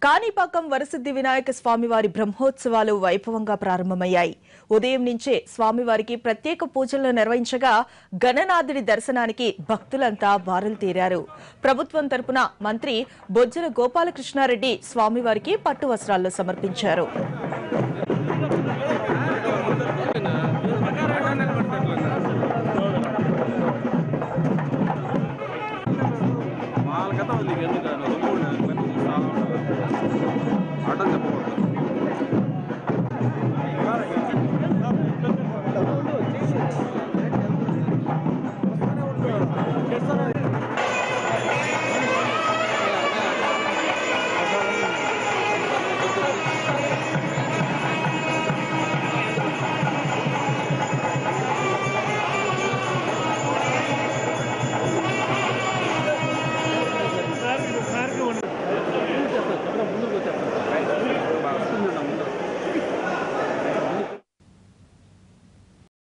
కాణిపాకం వరసిద్ధి వినాయక స్వామివారి బ్రహ్మోత్సవాలు వైభవంగా ప్రారంభమయ్యాయి. ఉదయం నుంచే స్వామివారికి ప్రత్యేక పూజలు నిర్వహించగా గణనాథుడి దర్శనానికి భక్తులంతా బారులు తీరారు. ప్రభుత్వం తరపున మంత్రి బొజ్జల గోపాలకృష్ణారెడ్డి స్వామివారికి పట్టు వస్త్రాలు సమర్పించారు. ఆటం